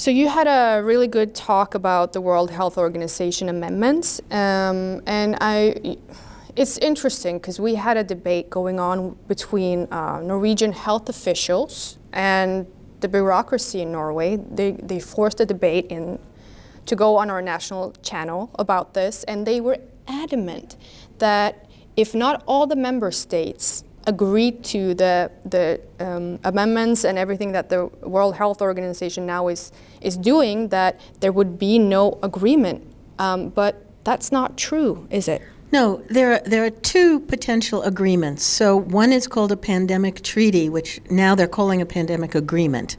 So you had a really good talk about the World Health Organization amendments, it's interesting because we had a debate going on between Norwegian health officials and the bureaucracy in Norway. They forced a debate to go on our national channel about this, and they were adamant that if not all the member states agreed to the amendments and everything that the World Health Organization now is doing, that there would be no agreement. But that's not true, is it? No, there are two potential agreements. So one is called a pandemic treaty, which now they're calling a pandemic agreement.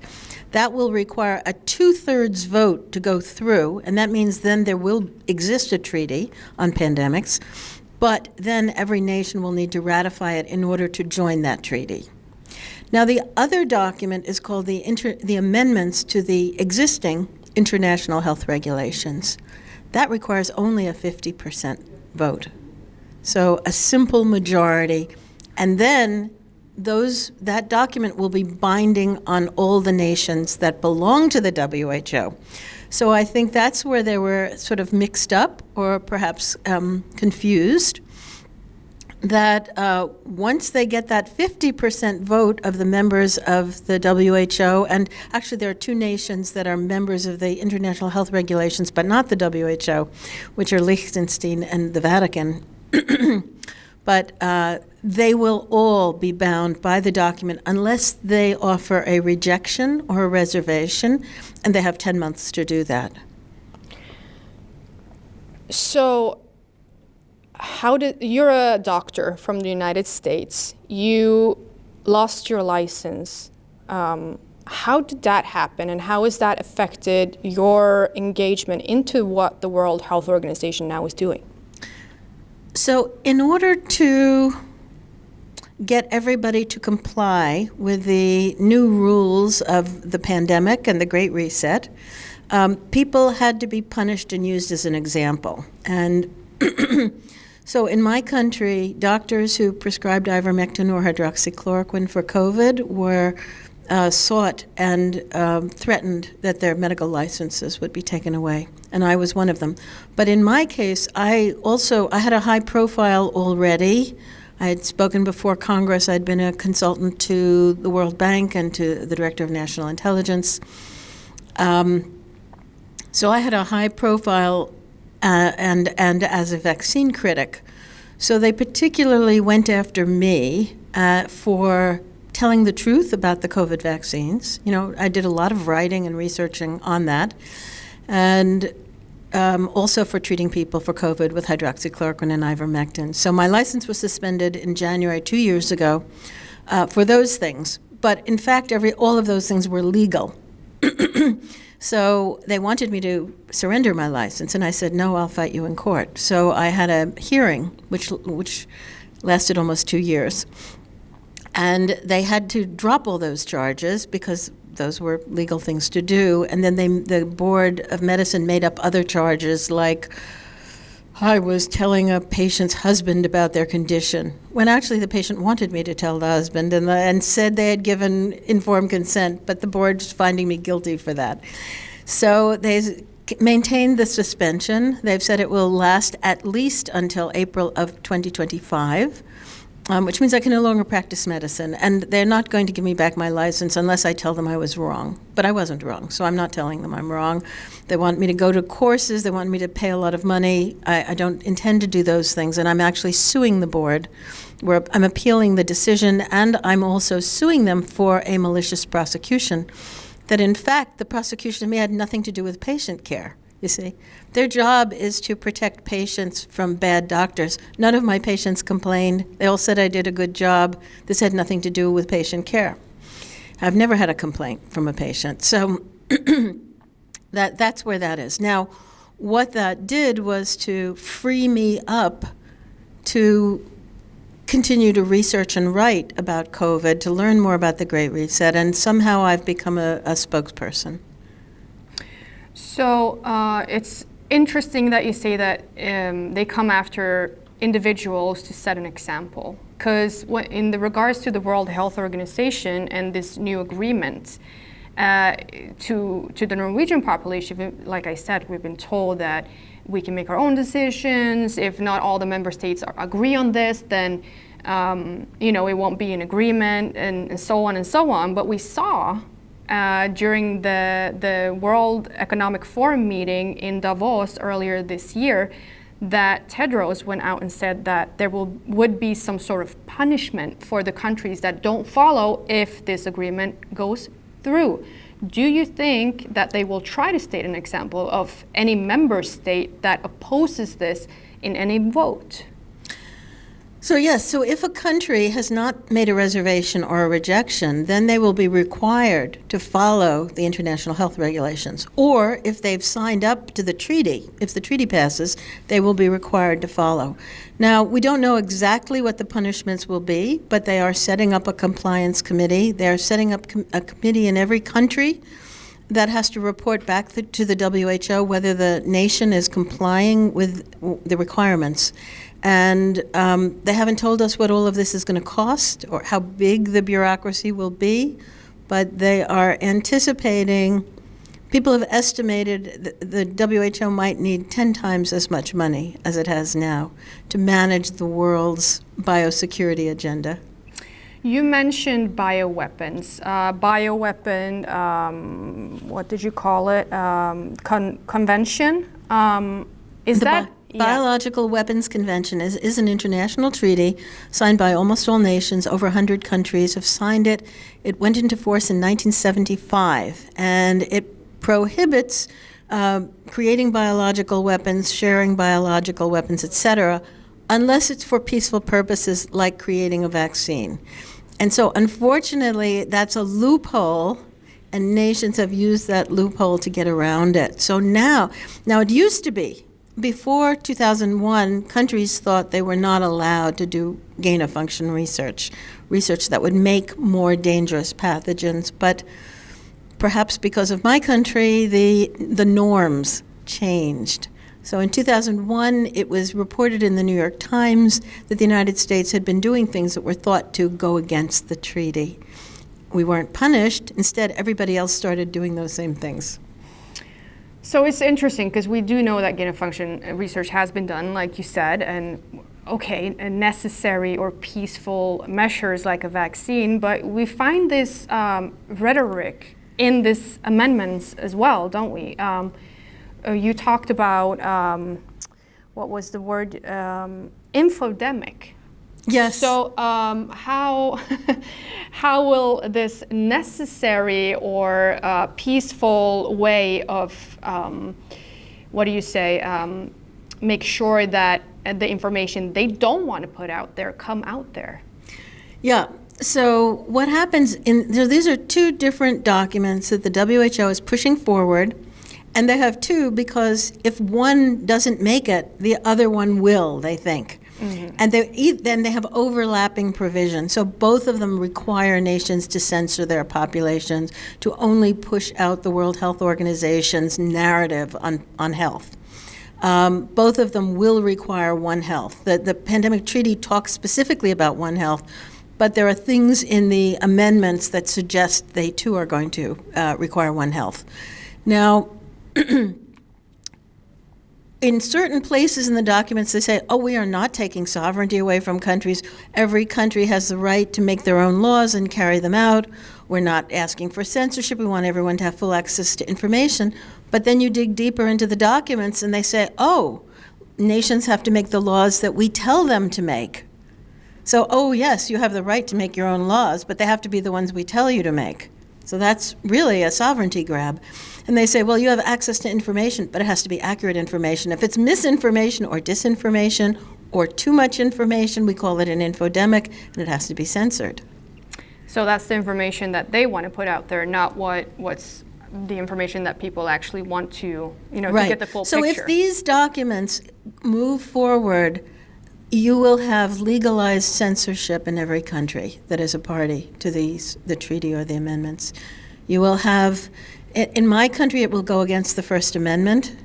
That will require a 2/3 vote to go through, and that means then there will exist a treaty on pandemics, but then every nation will need to ratify it in order to join that treaty. Now, the other document is called the amendments to the existing international health regulations. That requires only a 50% vote. So a simple majority, and then that document will be binding on all the nations that belong to the WHO. So I think that's where they were sort of mixed up or perhaps confused, that once they get that 50% vote of the members of the WHO, and actually there are two nations that are members of the international health regulations but not the WHO, which are Liechtenstein and the Vatican, but they will all be bound by the document unless they offer a rejection or a reservation, and they have 10 months to do that. So you're a doctor from the United States. You lost your license. How did that happen, and how has that affected your engagement into what the World Health Organization now is doing? So in order to get everybody to comply with the new rules of the pandemic and the Great Reset, people had to be punished and used as an example. And so in my country, doctors who prescribed ivermectin or hydroxychloroquine for COVID were sought and threatened that their medical licenses would be taken away, and I was one of them. But in my case, I had a high profile already. I had spoken before Congress. I'd been a consultant to the World Bank and to the Director of National Intelligence. So I had a high profile and as a vaccine critic. So they particularly went after me for telling the truth about the COVID vaccines. You know, I did a lot of writing and researching on that, and also for treating people for COVID with hydroxychloroquine and ivermectin. So my license was suspended in January 2 years ago for those things. But in fact, all of those things were legal. So they wanted me to surrender my license, and I said, no, I'll fight you in court. So I had a hearing, which lasted almost 2 years. And they had to drop all those charges because those were legal things to do. And then the Board of Medicine made up other charges, like I was telling a patient's husband about their condition, when actually the patient wanted me to tell the husband and said they had given informed consent, but the board's finding me guilty for that. So they maintained the suspension. They've said it will last at least until April of 2025. Which means I can no longer practice medicine, and they're not going to give me back my license unless I tell them I was wrong. But I wasn't wrong, so I'm not telling them I'm wrong. They want me to go to courses, they want me to pay a lot of money. I don't intend to do those things, and I'm actually suing the board, where I'm appealing the decision, and I'm also suing them for a malicious prosecution, that in fact the prosecution of me had nothing to do with patient care. You see, their job is to protect patients from bad doctors. None of my patients complained. They all said I did a good job. This had nothing to do with patient care. I've never had a complaint from a patient. So that's where that is. Now, what that did was to free me up to continue to research and write about COVID, to learn more about the Great Reset, and somehow I've become a spokesperson. So it's interesting that you say that they come after individuals to set an example, because in the regards to the World Health Organization and this new agreement, to the Norwegian population. Like I said, we've been told that we can make our own decisions. If not all the member states agree on this, then it won't be an agreement, and so on and so on. But we saw during the World Economic Forum meeting in Davos earlier this year that Tedros went out and said that there would be some sort of punishment for the countries that don't follow if this agreement goes through. Do you think that they will try to state an example of any member state that opposes this in any vote? So yes, so if a country has not made a reservation or a rejection, then they will be required to follow the international health regulations. Or if they've signed up to the treaty, if the treaty passes, they will be required to follow. Now, we don't know exactly what the punishments will be, but they are setting up a compliance committee. They're setting up a committee in every country that has to report back to the WHO whether the nation is complying with the requirements. And they haven't told us what all of this is going to cost or how big the bureaucracy will be, but they are anticipating, people have estimated the WHO might need 10 times as much money as it has now to manage the world's biosecurity agenda. You mentioned bioweapons. What did you call it? Convention? Is that... Biological Weapons Convention is an international treaty signed by almost all nations. Over 100 countries have signed it. It went into force in 1975, and it prohibits creating biological weapons, sharing biological weapons, etc., unless it's for peaceful purposes like creating a vaccine. And so, unfortunately, that's a loophole, and nations have used that loophole to get around it. So now it used to be, before 2001, countries thought they were not allowed to do gain-of-function research that would make more dangerous pathogens. But perhaps because of my country, the norms changed. So in 2001, it was reported in the New York Times that the United States had been doing things that were thought to go against the treaty. We weren't punished. Instead, everybody else started doing those same things. So it's interesting because we do know that gain-of-function research has been done, like you said, and necessary or peaceful measures like a vaccine, but we find this rhetoric in these amendments as well, don't we? You talked about, what was the word, infodemic. Yes. So how will this necessary or peaceful way of, make sure that the information they don't want to put out there come out there? Yeah. So what happens these are two different documents that the WHO is pushing forward, and they have two because if one doesn't make it, the other one will, they think. Mm-hmm. And then they have overlapping provisions. So both of them require nations to censor their populations, to only push out the World Health Organization's narrative on health. Both of them will require One Health. The pandemic treaty talks specifically about One Health, but there are things in the amendments that suggest they too are going to require One Health. Now, in certain places in the documents, they say, we are not taking sovereignty away from countries. Every country has the right to make their own laws and carry them out. We're not asking for censorship. We want everyone to have full access to information. But then you dig deeper into the documents and they say, nations have to make the laws that we tell them to make. So, yes, you have the right to make your own laws, but they have to be the ones we tell you to make. So that's really a sovereignty grab. And they say, you have access to information, but it has to be accurate information. If it's misinformation or disinformation or too much information, we call it an infodemic, and it has to be censored. So that's the information that they want to put out there, not what's the information that people actually want to, right. To get the full picture. So if these documents move forward, you will have legalized censorship in every country that is a party to the treaty or the amendments. You will have, in my country, it will go against the First Amendment.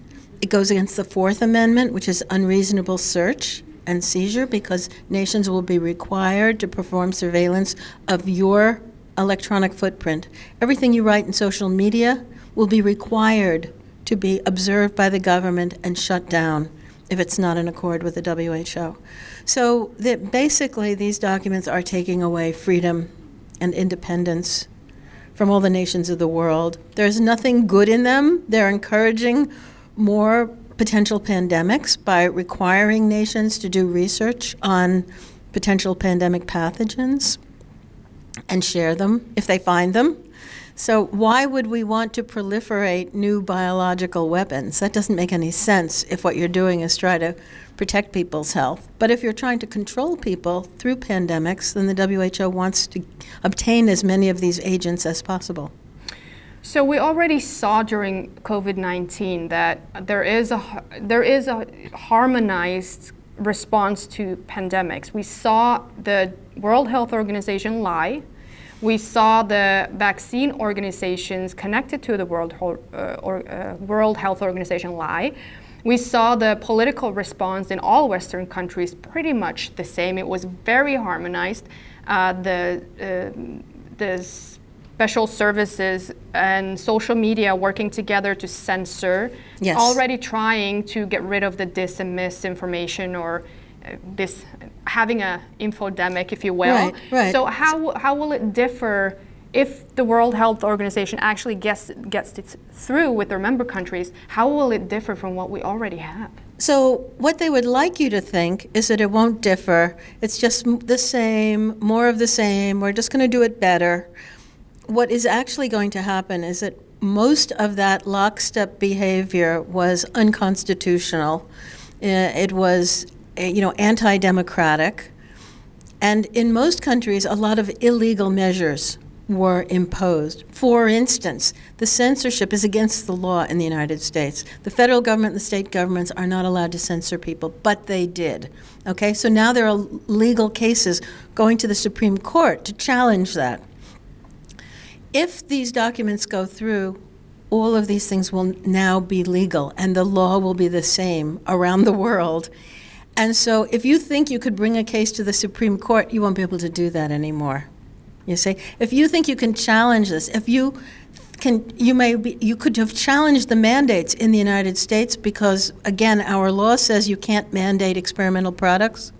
It goes against the Fourth Amendment, which is unreasonable search and seizure, because nations will be required to perform surveillance of your electronic footprint. Everything you write in social media will be required to be observed by the government and shut down if it's not in accord with the WHO. So basically, these documents are taking away freedom and independence from all the nations of the world. There's nothing good in them. They're encouraging more potential pandemics by requiring nations to do research on potential pandemic pathogens and share them if they find them. So why would we want to proliferate new biological weapons? That doesn't make any sense if what you're doing is try to protect people's health. But if you're trying to control people through pandemics, then the WHO wants to obtain as many of these agents as possible. So we already saw during COVID-19 that there is a harmonized response to pandemics. We saw the World Health Organization lie. We saw the vaccine organizations connected to the World Health Organization lie. We saw the political response in all Western countries pretty much the same. It was very harmonized. The special services and social media working together to censor, yes, already trying to get rid of the dis and misinformation or this having a infodemic, if you will. Right. So how will it differ if the World Health Organization actually gets it through with their member countries? How will it differ from what we already have? So what they would like you to think is that it won't differ. It's just the same, more of the same. We're just going to do it better. What is actually going to happen is that most of that lockstep behavior was unconstitutional. It was anti-democratic. And in most countries, a lot of illegal measures were imposed. For instance, the censorship is against the law in the United States. The federal government and the state governments are not allowed to censor people, but they did. Okay, so now there are legal cases going to the Supreme Court to challenge that. If these documents go through, all of these things will now be legal, and the law will be the same around the world. And so if you think you could bring a case to the Supreme Court, you won't be able to do that anymore. You see, if you think you can challenge this, if you could have challenged the mandates in the United States because, again, our law says you can't mandate experimental products.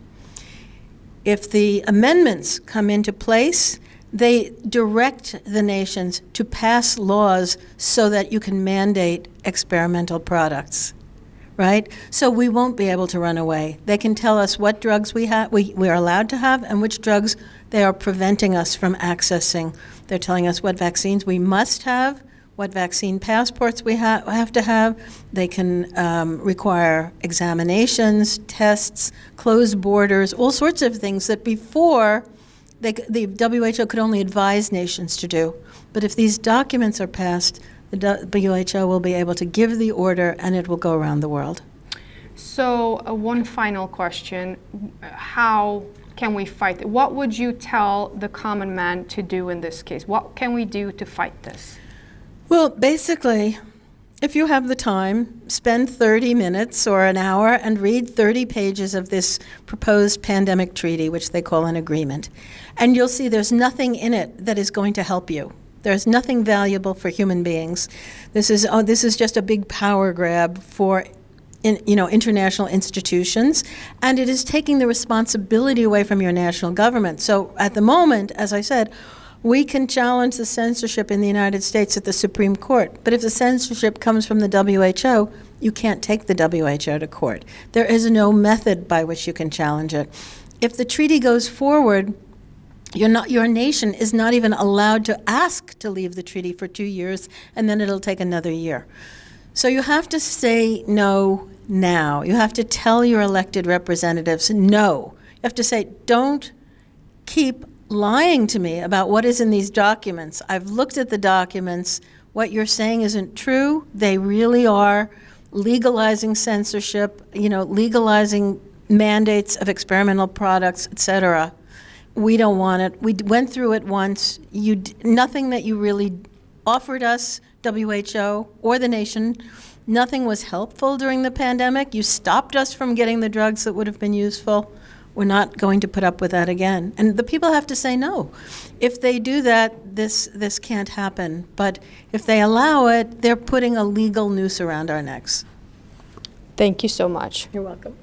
If the amendments come into place, they direct the nations to pass laws so that you can mandate experimental products, right? So we won't be able to run away. They can tell us what drugs we are allowed to have and which drugs they are preventing us from accessing. They're telling us what vaccines we must have, what vaccine passports we have to have. They can require examinations, tests, closed borders, all sorts of things that before the WHO could only advise nations to do. But if these documents are passed, the WHO will be able to give the order and it will go around the world. So one final question. How can we fight it? What would you tell the common man to do in this case? What can we do to fight this? Well, basically, if you have the time, spend 30 minutes or an hour and read 30 pages of this proposed pandemic treaty, which they call an agreement. And you'll see there's nothing in it that is going to help you. There's nothing valuable for human beings. This is just a big power grab for international institutions, and it is taking the responsibility away from your national government. So at the moment, as I said, we can challenge the censorship in the United States at the Supreme Court. But if the censorship comes from the WHO, you can't take the WHO to court. There is no method by which you can challenge it. If the treaty goes forward, your nation is not even allowed to ask to leave the treaty for 2 years, and then it'll take another year. So you have to say no now. You have to tell your elected representatives no. You have to say, don't keep lying to me about what is in these documents. I've looked at the documents. What you're saying isn't true. They really are legalizing censorship, legalizing mandates of experimental products, et cetera. We don't want it. We went through it once. Nothing that you really offered us, WHO or the nation, nothing was helpful during the pandemic. You stopped us from getting the drugs that would have been useful. We're not going to put up with that again. And the people have to say no. If they do that, this can't happen. But if they allow it, they're putting a legal noose around our necks. Thank you so much. You're welcome.